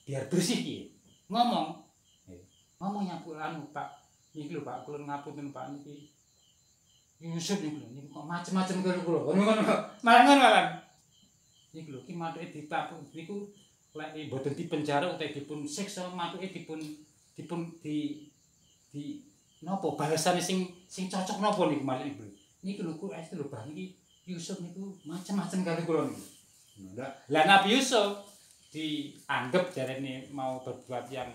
biar bersih iki. Ngomong. Ngomong nyapu anu Pak. Niki lho Pak, kula ngapunten Pak niki. Yusuf niku lho, niku kok macem-macem karo kula. Ngono. Malah ngono malah. Niku lho, ki mathuke ditapu niku lek mboten dipenjara utawa dipun siksa mathuke dipun napa balesane sing cocok napa niku malih niku. Niku lho kok es lho Bah niki Yusuf niku macem-macem karo kula niku. Lah Nabi Yusuf dianggap jarene mau berbuat yang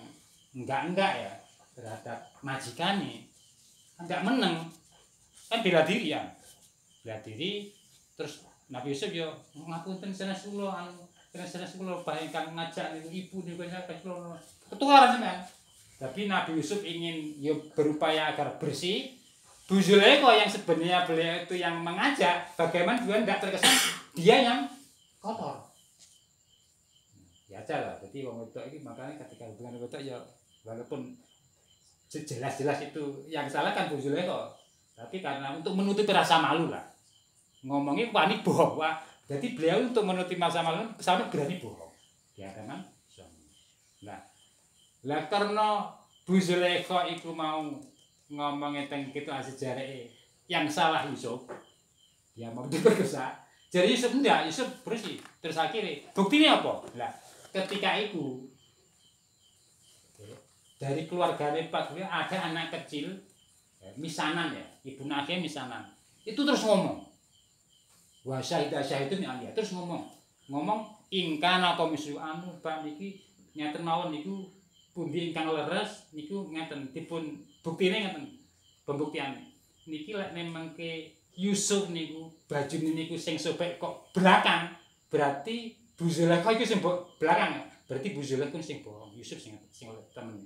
enggak ya terhadap majikane. Enggak meneng. Kan bela diri ya. Bela diri terus Nabi Yusuf yo ngapunten sanes kula anu sanes kula Bah ingkang ngajak niku ibu niku sampai kula ketukaran sampean. Tapi Nabi Yusuf ingin yo berupaya agar bersih. Bu Zulaikha yang sebenarnya beliau itu yang mengajak, bagaimana juga tidak terkesan dia yang kotor. Ya aja lah. Jadi wong wedok ini makanya ketika hubungan wedok ya walaupun jelas-jelas itu yang salah kan Bu Zulaikha. Tapi karena untuk menutupi rasa malu lah. Ngomongnya wani bohong. Wah, jadi beliau untuk menutupi rasa malu sampai berani bohong. Ya kan? Lah karena Bu Zulaikha itu mau ngomongnya tentang itu sejarah yang salah Yusuf, dia mau diperkosa. Jadi Yusuf enggak, Yusuf bersih. Terus akhirnya buktinya apa? Lah ketika itu dari keluarganya Pak beliau ada anak kecil misanan ya, ibu Nadia misanan. Itu terus ngomong. Wah syahidah nih alia. Terus ngomong ingkana komisu anu Pak niki ngeten mawon niku pundi ingkang leres niku ngeten dipun buktine ngeten pembuktian niki lek nemengke Yusuf niku bajune niku sing sobek kok belakang berarti Bu Zulaikha iku sing belakang berarti Bu Zulaikha sing bohong Yusuf sing temen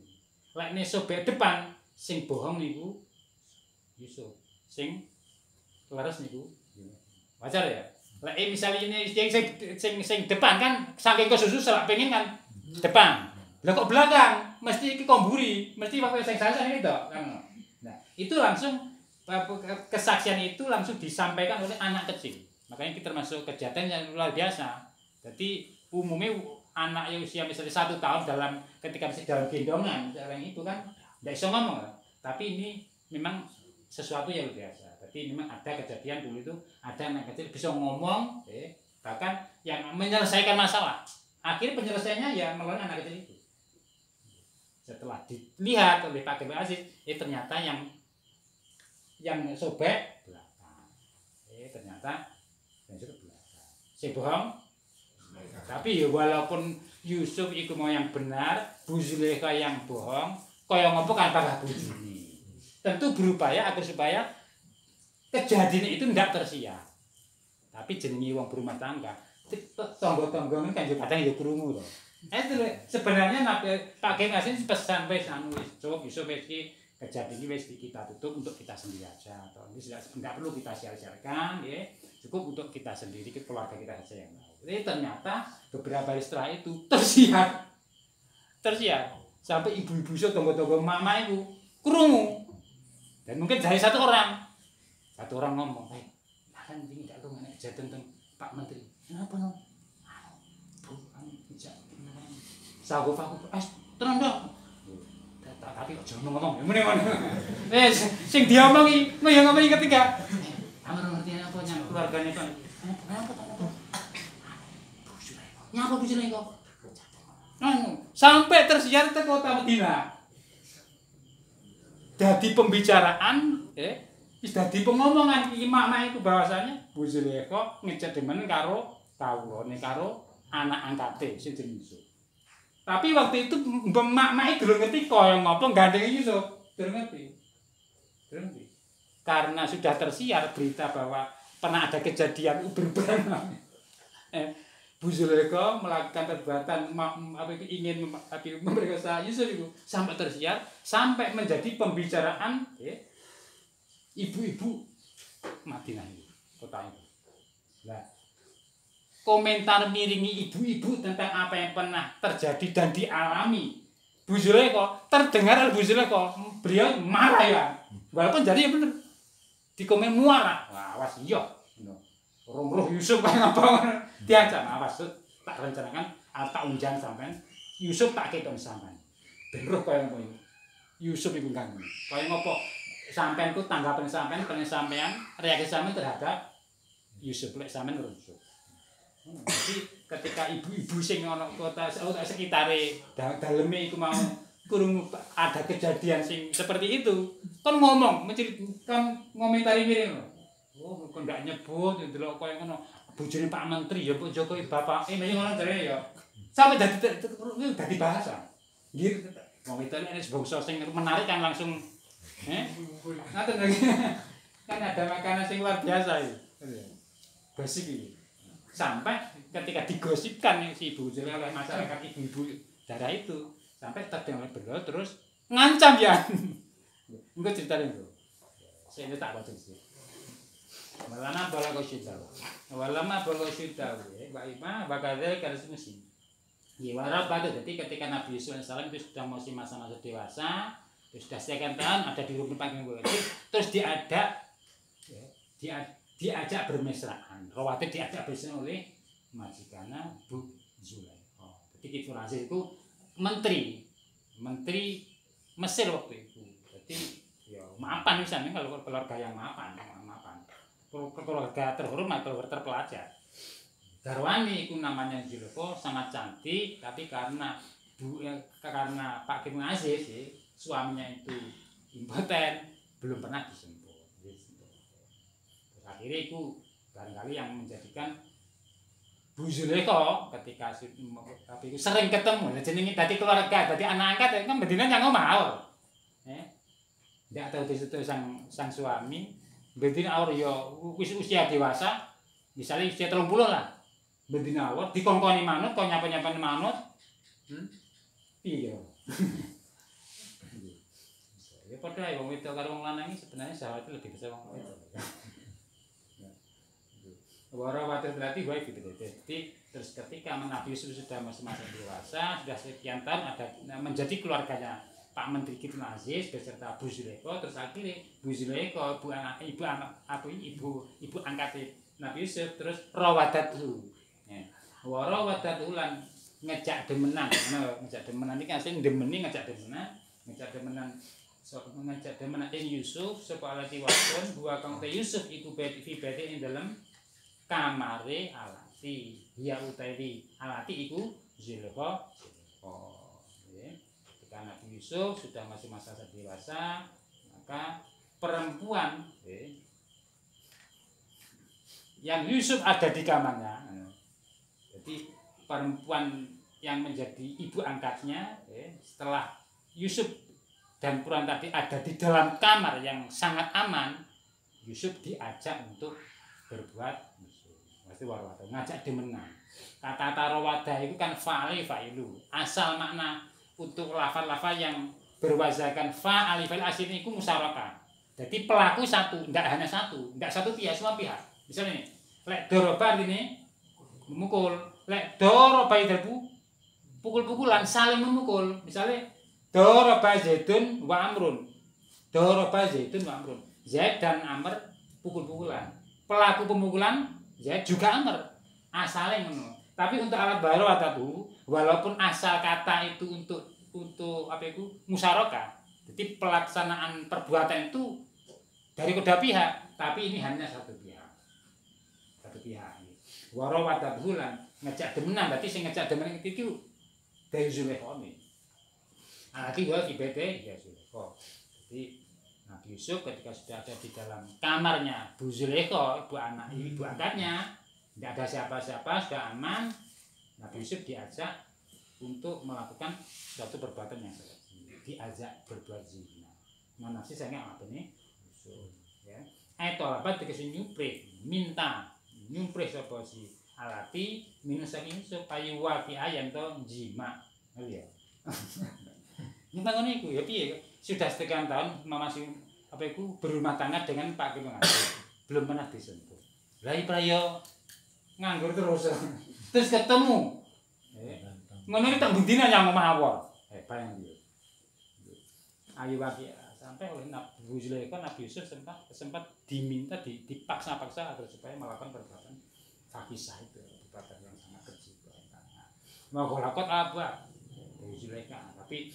lek ne sobek depan sing bohong niku Yusuf sing leres niku wajar ya lek misalnya ini sing depan kan saking kesusu selak pengen kan depan lah kok belakang mesti iki komburi mesti waktu sing salah itu kan. Nah, itu langsung kesaksian itu langsung disampaikan oleh anak kecil. Makanya kita termasuk kejadian yang luar biasa. Jadi umumnya anak yang usia misalnya 1 tahun ketika masih dalam gendongan, orang itu kan tidak bisa ngomong. Tapi ini memang sesuatu yang luar biasa. Jadi memang ada kejadian dulu itu ada anak kecil bisa ngomong, bahkan yang menyelesaikan masalah. Akhirnya penyelesaiannya ya melalui anak kecil itu. Setelah dilihat oleh Pak Gebel Aziz, ternyata yang sobek belakang. Ternyata yang sobek belakang. Si bohong. Tapi ya walaupun Yusuf itu mau yang benar, Bu Zulaikha yang bohong, kaya ngopo kan bakal bujuni. Tentu berupaya agar supaya kejadian itu tidak tersiar. Tapi jenengi wong berumah tangga, tangga-tangga kan juga kadang ya krungu loh. Itu sebenarnya Pak Gebel Aziz pesan wis anu wis Yusuf wis kejadian ini wis kita tutup untuk kita sendiri aja atau ini tidak perlu kita share-sharekan ya cukup untuk kita sendiri keluarga kita saja yang tahu. Jadi ternyata beberapa hari setelah itu tersiar sampai ibu-ibu so tonggo-tonggo mama itu krungu dan mungkin dari satu orang ngomong kan ini tidak tahu kejadian tentang Pak Menteri kenapa no sago tenang dong tapi aja ngomong ngene wis sing diomongi ngomongi ketiga kamu ngerti apa nyang keluargane kan nyapa Bu Zulaikha sampai tersiar ke kota Madinah dadi pembicaraan wis dadi pengomongan iki mak-mak iku bahwasanya Bu Zulaikha ngejak demen karo kawulane karo anak angkate sing jenenge Yusuf. Tapi waktu itu mak-mak durung ngerti kaya ngopo gandeng Yusuf, durung ngerti. Karena sudah tersiar berita bahwa pernah ada kejadian uber-uberan. Bu Zulaikha melakukan perbuatan ingin memerkosa Yusuf itu sampai tersiar, sampai menjadi pembicaraan ibu-ibu Madinah itu, kota itu. Nah, komentar miringi ibu-ibu tentang apa yang pernah terjadi dan dialami Bu Zulaikha terdengar oleh Bu Zulaikha, beliau marah ya walaupun jadi ya bener di komen muara awas iya roh Yusuf kayak apa diancam awas tak rencanakan tak unjang sampai Yusuf tak keton sampean. Ben roh kaya ngono. Yusuf iku kan. Kaya ngopo sampean ku tanggapan sampean reaksi sampean terhadap Yusuf lek sampean rujuk. Jadi ketika ibu-ibu sing ana kota sekitare daleme iku mau kurung ada kejadian sing seperti itu, kan ngomong, kan ngomentari miring lho. Oh, kok ndak nyebut ndelok koyo ngono. Bojone Pak Menteri ya Pak Jokowi bapake ngono jare ya. Sampai dadi bahasa. Nggih, wong itu ini bangsa sing menarik kan langsung ngaten lagi. Kan ada makanan sing luar biasa iki. Basic iki. Sampai ketika digosipkan si ibu oleh masyarakat ibu-ibu daerah itu, sampai terdengar beliau terus ngancam ya. Engko ceritain bro. Saya tak baca sih. Malana balago syiddaw. Walama balago syiddaw. Wa ima bakadze karis musim. Gimana pada jadi ketika Nabi Yusuf AS itu sudah masih masa-masa dewasa, sudah sekian tahun ada di rumah panggung terus diajak bermesraan. Rawatib diajak bermesraan oleh majikannya Bu Zulaikha. Jadi Kiful Aziz itu menteri Mesir waktu itu. Jadi ya maafan misalnya kalau keluarga yang maafan. Keluarga terhormat, keluarga terpelajar. Garwani itu namanya Zulaikha sangat cantik, tapi karena Pak Kiful Aziz suaminya itu impoten, belum pernah disentuh. Terus akhirnya itu barangkali yang menjadikan Bu Zulaikha ketika tapi itu sering ketemu, jenenge dadi keluarga, dadi anak angkat kan bedine yang mau. Ndak tahu disitu sang suami, bedine awor ya wis usia dewasa, misalnya usia 30 lah. Bedine awor dikongkoni manut, kok nyapa-nyapa manut. Piye ya? Ya padha ae wong wedok karo wong lanang iki sebenarnya sahabat lebih besar wong wedok. Warawati berarti baik gitu. Jadi terus ketika Nabi Yusuf sudah masa dewasa, sudah sekian tahun ada menjadi keluarganya Pak Menteri Kiful Aziz beserta Bu Zulaikha, terus akhirnya Bu Zulaikha ibu angkat Nabi Yusuf terus rawadatu. Warawatatu lan ngejak demenan. Ngejak demenan iki asline demeni ngejak demenan ing Yusuf sapa alati wakon buah kang Yusuf iku beti ing dalem kamare alati. Ya utawi alati iku Zulaikha. Ketika Nabi Yusuf sudah masih masa dewasa, maka perempuan yang Yusuf ada di kamarnya. Jadi perempuan yang menjadi ibu angkatnya setelah Yusuf dan Puran tadi ada di dalam kamar yang sangat aman, Yusuf diajak untuk berbuat mesti warwata, ngajak demenan. Kata rawada itu kan fa'ilu. Asal makna untuk lafal-lafal yang berwazakan fa'ali fa'il aslinya itu musyarakah. Jadi pelaku satu, tidak hanya satu, tidak satu pihak, semua pihak. Misalnya ini, lek doroba ini memukul, lek doroba itu pukul-pukulan saling memukul. Misalnya doroba Zaidun wa Amrun, doroba Zaidun wa Amrun. Zaid dan Amr pukul-pukulan. Pelaku pemukulan Zaid juga Amr. Asalnya ngono. Tapi untuk alat baru atau walaupun asal kata itu untuk apa itu musyarakah. Jadi pelaksanaan perbuatan itu dari kedua pihak, tapi ini hanya satu pihak. Satu pihak. Warawat bulan ngejak demenan, berarti sing ngejak demenan itu dari Zulaikha ini. Alati wa ibete ya Zulaikha. Jadi Nabi Yusuf ketika sudah ada di dalam kamarnya Bu Zulaikha, ibu angkatnya, tidak ada siapa-siapa, sudah aman. Nabi Yusuf diajak untuk melakukan suatu perbuatan yang salah. Diajak berbuat zina. Nah, nafsi saya nggak apa nih? Ya. Tolabat dikasih minta nyumpre sapa si alati minus saking supaya wafi ayam to jima. Oh iya. Minta ngono iku ya piye? Sudah sekian tahun masih apa iku berumah tangga dengan Pak Kiful Aziz. Belum pernah disentuh. Lah prayo nganggur terus. Terus ketemu. Ngono iki tak bendina yang omah bayang dia. Ayu wafi sampai oleh Nabi Zulaikha, Nabi Yusuf sempat diminta dipaksa-paksa agar supaya melakukan perbuatan fakisah itu, perbuatan yang sangat keji. Mau lakot apa? Zulaikha. Tapi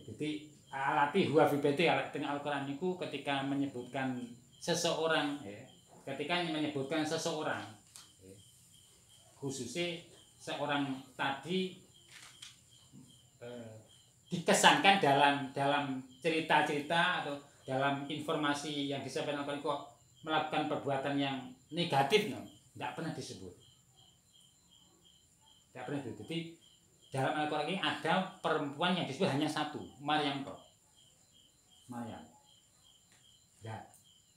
jadi alati huwa fi baiti teng Al-Qur'an niku ketika menyebutkan seseorang ketika menyebutkan seseorang khususnya seorang tadi dikesankan dalam cerita-cerita atau dalam informasi yang disampaikan Al-Qur'an kok melakukan perbuatan yang negatif, tidak pernah disebut. Tidak pernah disebut. Jadi dalam Al-Qur'an ini ada perempuan yang disebut hanya satu, Maryam kok. Maryam. Ya.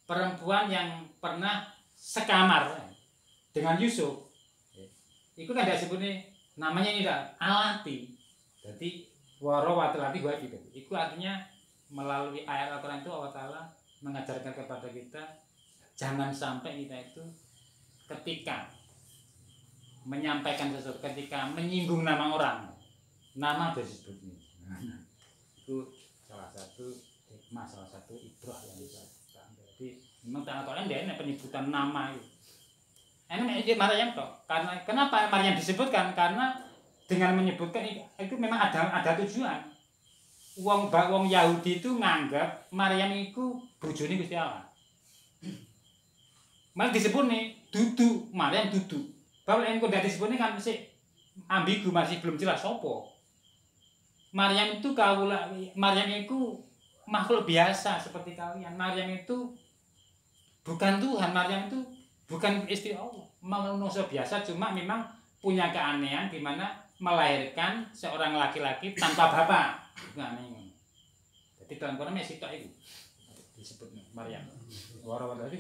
Perempuan yang pernah sekamar dengan Yusuf. Itu kan tidak disebutnya namanya ini alati. Jadi warawatilati wa itu. Itu artinya melalui ayat Al-Qur'an itu Allah Ta'ala mengajarkan kepada kita jangan sampai kita itu ketika menyampaikan sesuatu, ketika menyinggung nama orang, nama disebutnya. Itu salah satu hikmah, salah satu ibrah yang bisa kita ambil. Jadi memang Al-Qur'an dia ini penyebutan nama itu. Ini Maryam kok. Karena kenapa Maryam disebutkan? Karena dengan menyebutkan itu memang ada tujuan. Wong Yahudi itu nganggap Maryam itu bojone Gusti Allah. Malah disebut nih dudu, Maryam dudu. Bahwa engko ndak disebut nih kan masih ambigu, masih belum jelas sopo. Maryam itu Maryam itu makhluk biasa seperti kalian. Maryam itu bukan Tuhan, Maryam itu bukan istri Allah. Manusia biasa cuma memang punya keanehan di mana melahirkan seorang laki-laki tanpa bapak. Aneh. Jadi dalam Quran masih sitok itu disebut Maryam. Jadi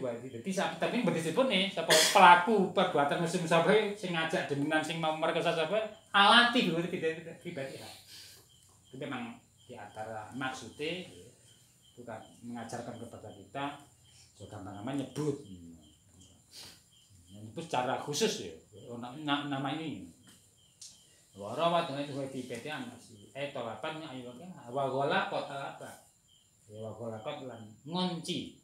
tapi disebut nih pelaku perbuatan musim sabai sing ngajak demenan sing mau merkosa sabai alati lho tidak pribadi. Itu memang di antara maksudnya bukan mengajarkan kepada kita juga gampang nyebut. Nyebut secara khusus ya nama ini. Warawat dengan itu pipetian masih tolapan ayatnya wagola kota apa ya wagola kota lan ngunci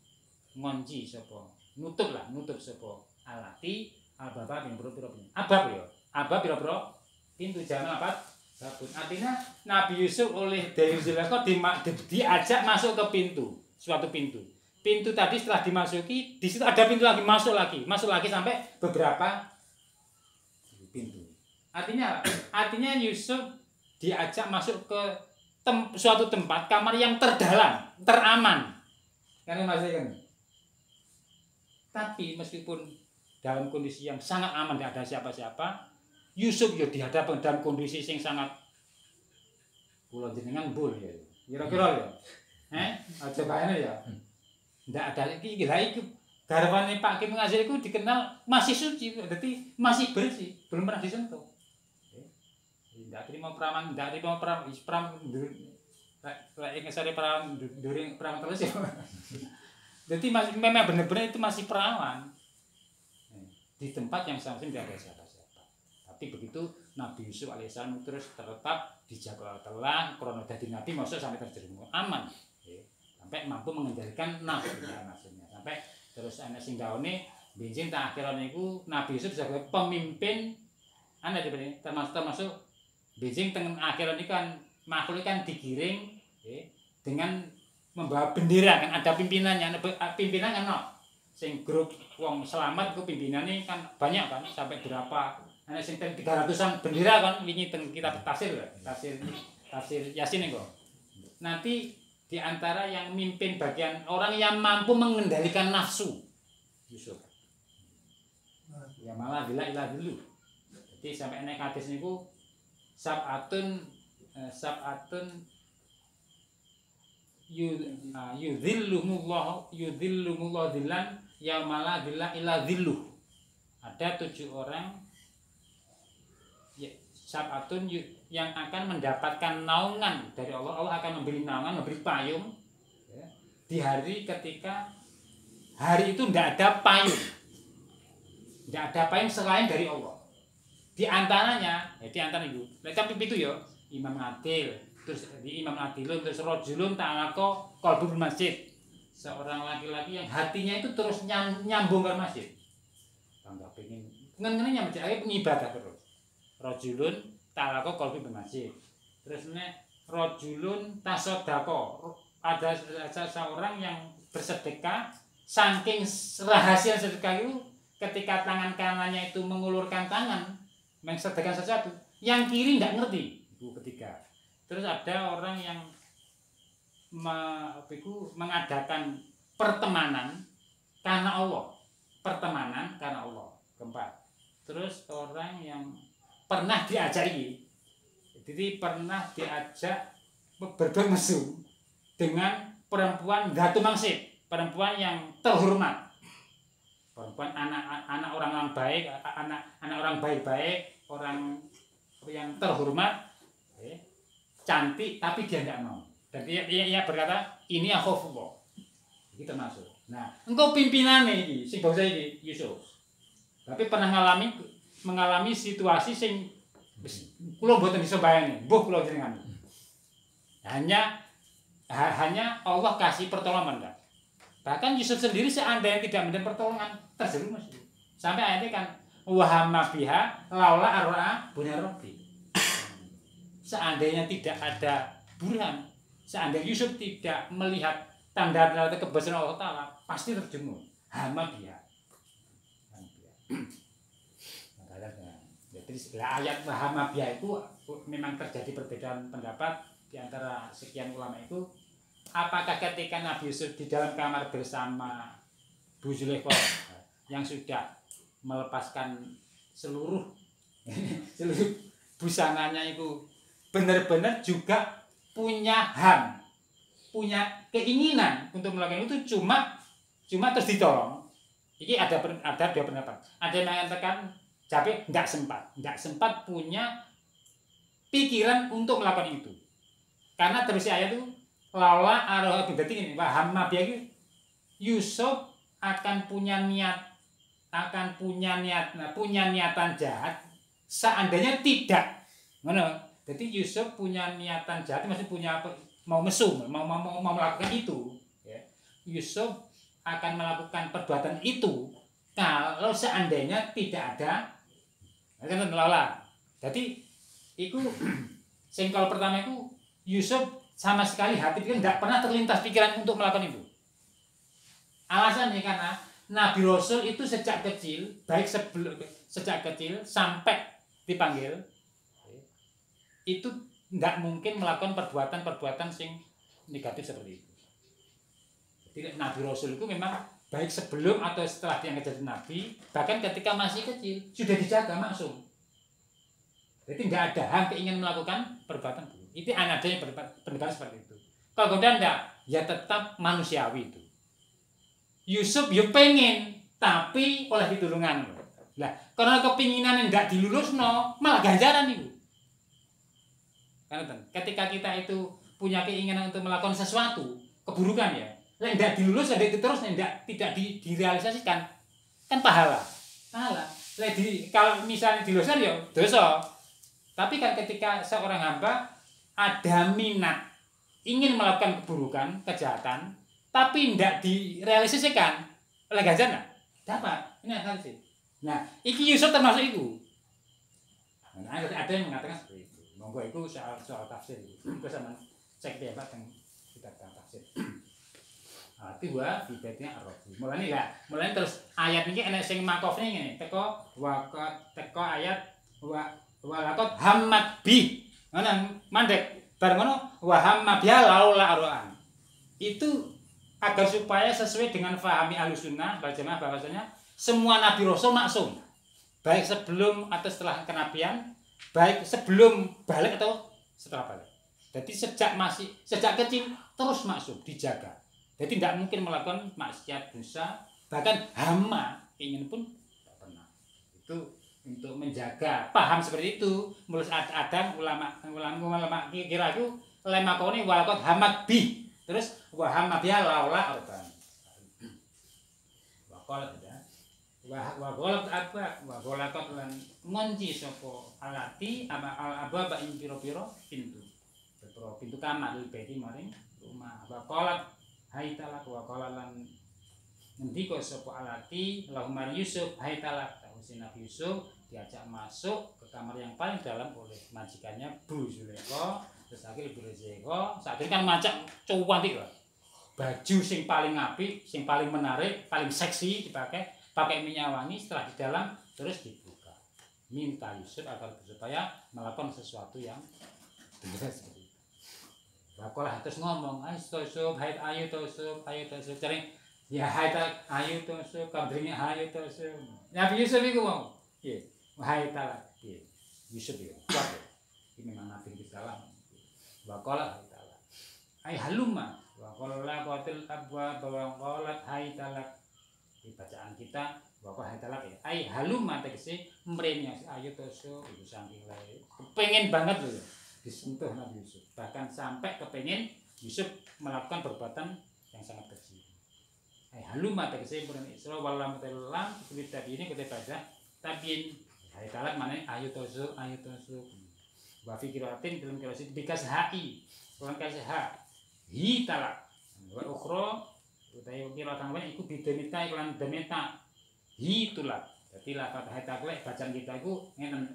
sapa nutup sapa alati ababa yang boro-boro abab piro pintu jamal apa sabun artinya Nabi Yusuf oleh Dewi Zulaikha diajak masuk ke suatu pintu tadi setelah dimasuki di situ ada pintu lagi masuk lagi sampai beberapa pintu. Artinya Yusuf diajak masuk ke suatu tempat kamar yang terdalam, teraman. Kan masih kan. Tapi meskipun dalam kondisi yang sangat aman, tidak ada siapa-siapa, Yusuf ya dihadapkan dalam kondisi yang sangat kula jenengan bul ya. Kira-kira ya. Aja kayane ya. Ndak ada iki garwane Pak Kim Ngasir itu dikenal masih suci, jadi masih bersih, belum pernah disentuh. Ndak terima perawan lek ngesare perawan during perawan terus ya. Jadi masih memang benar-benar itu masih perawan. Di tempat yang sama-sama tidak ada siapa-siapa. Tapi begitu Nabi Yusuf alaihissalam terus tetap dijaga telah krono dadi nabi masuk sampai terjerumus aman. Sampai mampu mengendalikan nafsu maksudnya. Sampai terus ana sing dawane bensin tak akhiran niku Nabi Yusuf sebagai pemimpin termasuk bensin teng akhiran niku kan makhluk kan digiring dengan membawa bendera kan ada pimpinannya pimpinan kan sing grup wong selamat itu pimpinannya kan banyak kan sampai berapa ana sing 300-an bendera kan wingi teng kitab tafsir Yasin niku. Nanti di antara yang mimpin bagian orang yang mampu mengendalikan nafsu Yusuf. Ya malah bila ilah dulu. Jadi sampai nek hadis niku sab'atun yudhillumullah dhillan yaumala dhilla illa dhilluh. Ada 7 orang ya, sab'atun yang akan mendapatkan naungan dari Allah. Allah akan memberi naungan, memberi payung ya, di hari ketika hari itu tidak ada payung. Tidak ada payung selain dari Allah. Di antaranya itu. Tapi itu ya Imam Adil, terus di Imam Adilun terus rajulun ta'alaqa qalbul masjid. Seorang laki-laki yang hatinya itu terus nyambung ke masjid. Enggak pengen ngene-ngene nyambung ae pengibadah terus. Rajulun ta'alaqa qalbul masjid. Terus rojulun tasodako, ada seseorang yang bersedekah, saking rahasia sedekah itu ketika tangan kanannya itu mengulurkan tangan mensedekahkan sesuatu, yang kiri tidak ngerti itu ketiga. Terus ada orang yang mengadakan pertemanan karena Allah, pertemanan karena Allah. Keempat. Terus orang yang pernah diajari, jadi pernah diajak berbuat mesum dengan perempuan Datu Mangsip, perempuan yang terhormat, perempuan anak orang baik, anak orang baik-baik, orang yang terhormat, cantik, tapi dia tidak mau. Dan ia berkata, ini akhofullah. Ini termasuk. Nah, engkau pimpinannya ini, sing bangsa ini Yusuf. Tapi pernah mengalami situasi sing kula mboten bisa bayangin, mbuh kula jenengan. Hanya Allah kasih pertolongan, enggak. Bahkan Yusuf sendiri seandainya tidak mendapat pertolongan, terjerumus. Sampai ayatnya kan wahamma biha laula arra bunya rabbi. Seandainya tidak ada burhan, seandainya Yusuf tidak melihat tanda-tanda kebesaran Allah Ta'ala, pasti terjerumus. Hama biha. Jadi ayat wahama biha itu memang terjadi perbedaan pendapat di antara sekian ulama itu. Apakah ketika Nabi Yusuf di dalam kamar bersama Bu Zulaikha yang sudah melepaskan seluruh busananya itu benar-benar juga punya punya keinginan untuk melakukan itu, cuma terus ditolong. Ini ada dua pendapat. Ada yang mengatakan tapi nggak sempat punya pikiran untuk melakukan itu, karena terus ayat itu laula aroha berarti ini paham Nabi Yusuf akan punya niatan jahat seandainya tidak. Mana? Jadi Yusuf punya niatan jahat, maksudnya punya mau mesum, mau melakukan itu. Ya. Yusuf akan melakukan perbuatan itu kalau seandainya tidak ada kan laula. Jadi itu singkol pertama itu Yusuf sama sekali hati kan tidak pernah terlintas pikiran untuk melakukan itu. Alasannya karena Nabi Rasul itu sejak kecil, sejak kecil sampai dipanggil, itu tidak mungkin melakukan perbuatan sing negatif seperti itu. Jadi Nabi Rasul itu memang baik sebelum atau setelah dia menjadi Nabi, bahkan ketika masih kecil sudah dijaga maksum. Jadi tidak ada hang keinginan melakukan perbuatan buruk. Itu ada yang pendapat seperti itu. Kalau kemudian tidak, ya tetap manusiawi itu. Yusuf ya pengen, tapi oleh ditulungan. Nah, karena kepinginan yang tidak dilulus, malah ganjaran itu. Karena ketika kita itu punya keinginan untuk melakukan sesuatu keburukan ya, tidak dilulus, ada itu terus tidak direalisasikan, kan pahala. Kalau misalnya diluluskan ya dosa. Tapi kan ketika seorang hamba ada minat ingin melakukan keburukan, kejahatan, tapi tidak direalisasikan oleh ganjaran, dapat. Ini hal sih. Nah, iki Yusuf termasuk itu. Nah, ada yang mengatakan seperti itu. Monggo itu soal tafsir itu. Itu sama cek dia Pak yang kita tafsir. Dua bibitnya Arabi. Mulai terus ayat ini enek sing makofnya ngene. Teko ayat walakot hammat bi. Ngono mandek bareng ngono wa hamma biha laula araan. Itu agar supaya sesuai dengan fahami Ahlussunnah wal Jamaah bahwasanya semua nabi rasul maksum. Baik sebelum atau setelah kenabian, baik sebelum balik atau setelah balik. Jadi sejak kecil terus maksum, dijaga. Jadi tidak mungkin melakukan maksiat dosa, bahkan hama ingin pun tidak pernah. Itu untuk menjaga paham seperti itu. Mulus Adam ulama kira itu lemakoni walakot hamat bi. Terus wahamma biha laula arban. Waqalat ya. Waqalat apa? Waqalakat lan ngunci sapa alati aba ing pira-pira pintu. Pintu kamar beti maring rumah. Waqalat hai talak waqalat lan ngendika sapa alati lahum Yusuf hai talak si Nabi Yusuf diajak masuk ke kamar yang paling dalam oleh majikannya Bu Zulaikha. Terus akhirnya Bu Zulaikha saat ini kan macak cantik lah, baju sing paling apik, sing paling menarik, paling seksi dipakai, pakai minyak wangi. Setelah di dalam terus dibuka, minta Yusuf agar supaya melakukan sesuatu yang benar seperti itu. Bakolah terus ngomong, ayo Yusuf, ayo Yusuf, cari ya hai talak, ayo Yusuf, kabringnya ayo Yusuf. Nabi Yusuf itu mau, iya, hai talak, iya, Yusuf itu kuat ya. Ini memang Nabi di dalam. Bakolah hai talak, ayo haluma, bakolah qatil abwa bakolah hai talak. Di bacaan kita bakolah hai talak ya, ayo haluma tegese mrene ayo Yusuf itu saking lain. Kepengen banget loh disentuh Nabi Yusuf, bahkan sampai kepengen Yusuf melakukan perbuatan yang sangat kecil. Haluma tegese pun Isra walam telam seperti tadi ini kita baca tabiin hai talak mana ayo Yusuf wa fikiratin dalam kirasi bikas hai bukan kasih ha hi talak wa ukhra utawi kiratan wae iku bidenita iklan demeta hi tulak. Jadi lafaz hai talak bacaan kita iku ngeten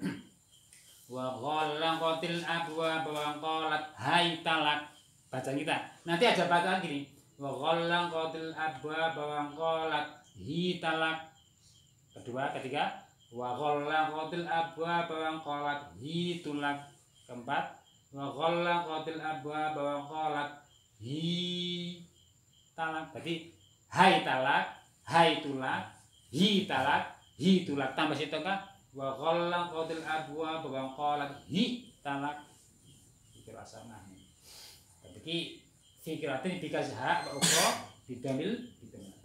wa ghallaqatil abwa wa qalat hai talak bacaan kita. Nanti ada bacaan gini wa ghallaqatil abwa wa qalat hi talak. Kedua, ketiga wa ghallaqatil abwa wa qalat hi tulak. Keempat wa ghallaqatil abwa wa qalat hi talak. Jadi hai talak, hai tulak, hi talak, hi tulak tambah situ kan wa ghallaqatil abwa wa qalat hi talak. Pikir asana. Tapi fikiratin dikasih hak ukhra bidamil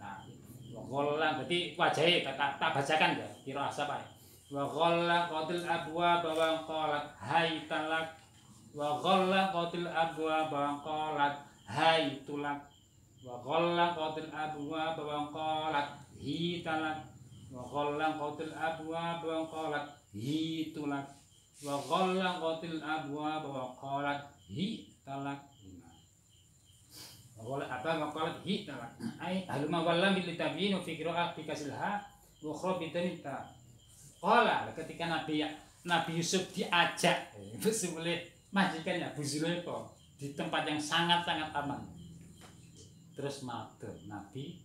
nah wa ghalla berarti wajahnya tak bacakan ya kira asap ae wa ghallaqatil abwa wa qalat hai talak wa ghallaqatil abwa wa qalat hai tulak wa ghallaqatil abwa wa qalat hi talak wa ghallaqatil abwa wa qalat hi tulak wa ghallaqatil abwa wa qalat hi talak. Wala apa maqalat hi talak ai haluma wallam bil tabiin fi qira'ah bi kasilha wa khabitanta. Qala ketika Nabi Yusuf diajak oleh majikannya Bu Zulaikha di tempat yang sangat-sangat aman. Terus matur Nabi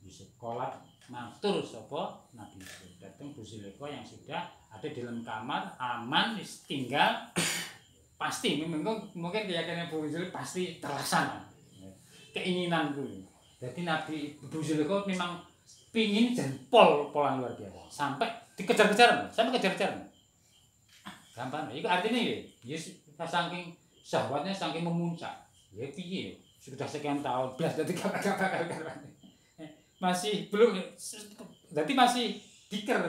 Yusuf kolat matur sapa Nabi Yusuf datang Bu Zulaikha yang sudah ada di dalam kamar aman tinggal pasti mungkin keyakinan Bu Zulaikha pasti terlaksana keinginanku. Jadi Nabi Bu Zulaikha memang pingin dan polan luar biasa sampai dikejar-kejar, sampai kejar-kejar. Gampang. Itu artinya ya saking syahwatnya saking memuncak. Ya piye sudah sekian tahun belas jadi kakak masih belum berarti masih diker.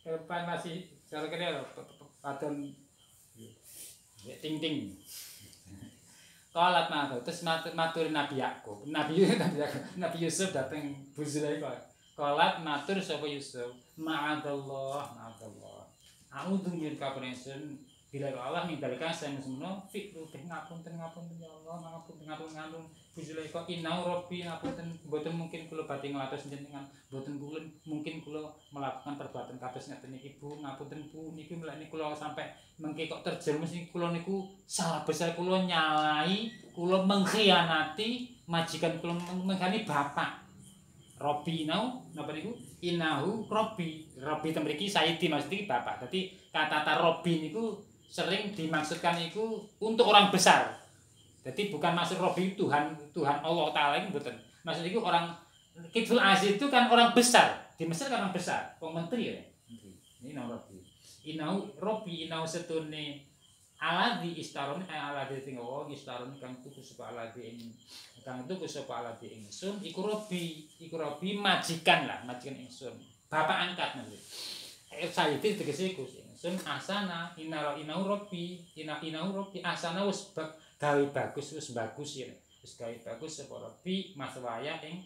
Depan masih kira-kira paton ting-ting. Kalat matur terus matur Nabi Yakub. Nabi Yusuf datang Bu Zulaikha. Kalat matur sapa Yusuf, ma'adallah. A'udzu bika pensun bila Allah ninggalkan saya semono fikru teh ngapunten ya Allah, ngapun Bu Zulaikha inau rabbi ngapunten mboten mungkin kula badhe nglatos njenengan, mboten mungkin kula melakukan perbuatan kados ngeten niki Bu, ngapunten Bu niki mlane kula sampai mengke kok terjerumus niki kula niku salah besar kula nyalai, kula mengkhianati majikan kula mengkhianati bapak. Robbi inau napa niku? Inahu Robbi. Robbi temriki Sayyidi maksudnya bapak. Jadi kata Robbi niku sering dimaksudkan itu untuk orang besar. Jadi bukan maksud Robbi Tuhan Allah Ta'ala itu bukan. Maksudnya itu orang Kiful Aziz itu kan orang besar. Di Mesir kan orang besar, menteri ya. Ini nama Robbi. Inau Robbi inau setune aladi istaron aladi tinggal istaron kang tuku sapa aladi ing kang tuku sapa aladi ingsun iku Robbi majikan ingsun. Bapak angkat nanti. Sayyidi tegese iku ingsun asana inau Robbi asana wis gawe bagus ya. Wis gawe bagus sapa Robbi maswaya ing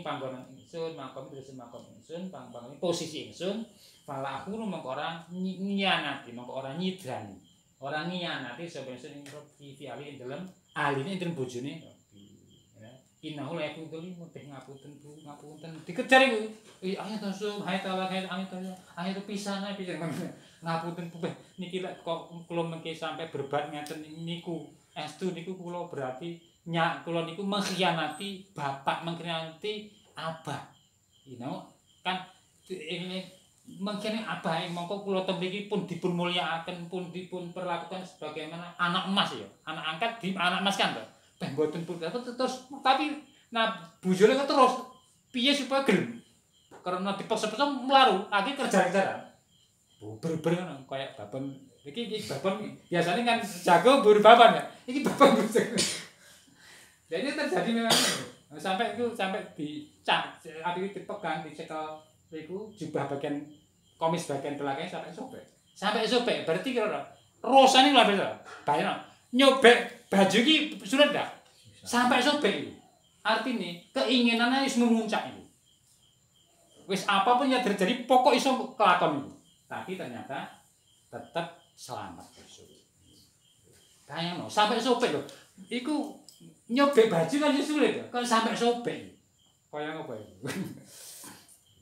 panggonan ingsun makom terus makom ingsun panggonan posisi ingsun fala aku mengko ora nyianati mengko ora nyidrani sapa ingsun ing Robbi fi ali ing dalem aline ing bojone Robbi ya Innahu la yakun dzalimun ngapunten Bu ngapunten dikejar iku ayo to sum hai taala ayo to pisan ngapunten Bu niki lek kok kula mengke sampai berbat ngeten niku estu niku kula berarti nyak kula niku mengkhianati bapak mengkhianati abah kan ini mengkhianati abah mongko kula temriki pun dipun mulyakaken pun dipun perlakukan sebagaimana anak emas ya anak angkat di anak emas kan to mboten pun terus tapi nah bojone kok terus piye supaya gelem karena dipaksa-paksa mlaru akhirnya kejar-kejaran ber-ber ngono kayak baban iki baban biasanya kan jago buru baban ya iki baban jadi terjadi memang sampai dicak akhirnya dipegang dicekel iku jubah bagian komis bagian belakangnya sampai sobek berarti kira rosane lha bayang nyobek baju ki sulit enggak sampai sobek itu artinya keinginannya wis memuncak itu wis apapun yang terjadi pokok iso kelakon itu tapi ternyata tetap selamat bayang sampai sobek lho iku nyobek baju kan sulit kok sampai sobek kaya apa itu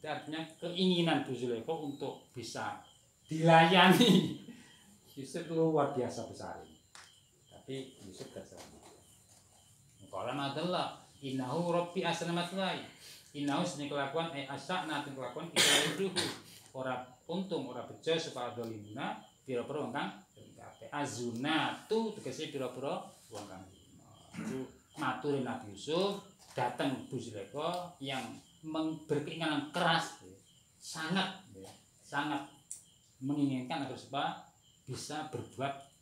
itu artinya keinginan Bu Zulaikha untuk bisa dilayani Yusuf luar biasa besar ini tapi Yusuf terserah. Kalau adalah innahu rabbi asna matlai. Innahu seni kelakuan asa natin kelakuan kita itu ora untung ora bejo supaya dolimuna pira-pira wong kang kabeh. Azuna tu tegese pira-pira wong kang itu matur Nabi Yusuf datang Bu Zulaikha yang berkeinginan keras sangat menginginkan agar supaya bisa berbuat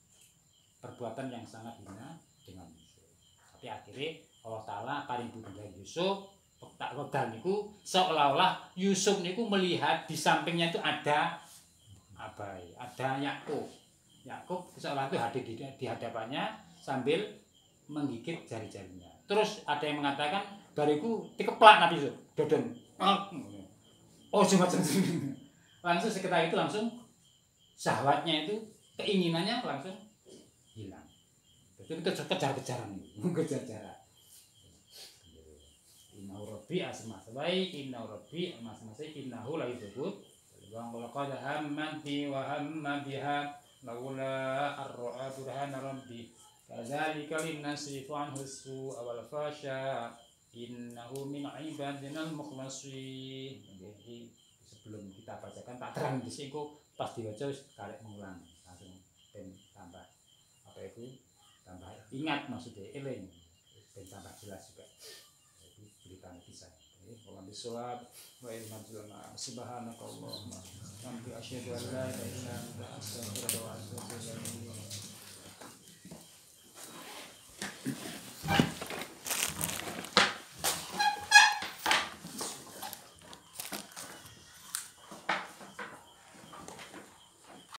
perbuatan yang sangat hina dengan Yusuf. Tapi akhirnya Allah Ta'ala paling budaya Yusuf tak rodal niku seolah-olah Yusuf niku melihat di sampingnya itu ada Abai, ada Yakub. Yakub seolah itu hadir di hadapannya sambil menggigit jari-jarinya. Terus ada yang mengatakan bariku dikeplak Nabi Yusuf, dodon. Oh cuma langsung seketika itu langsung syahwatnya itu keinginannya langsung hilang. Itu kejar-kejaran kejar-kejaran. Innahu rabbi asma-asmai innahu rabbi asma-asmai innahu la yusbut wa laqad hammat bi wa hamma biha laula ar-ra'a burhana rabbi kadzalika linnasifu anhu su'a wal fasha innahu min ibadina al-mukhlasin. Jadi sebelum kita bacakan tak terang di sini pas dibaca wis karek mengulang langsung ben tambah apa itu tambah ingat maksudnya eling dan tambah jelas juga jadi berita kisah kalau bisawab wa ilman subhanakallahumma wa bihamdika asyhadu an la ilaha illa anta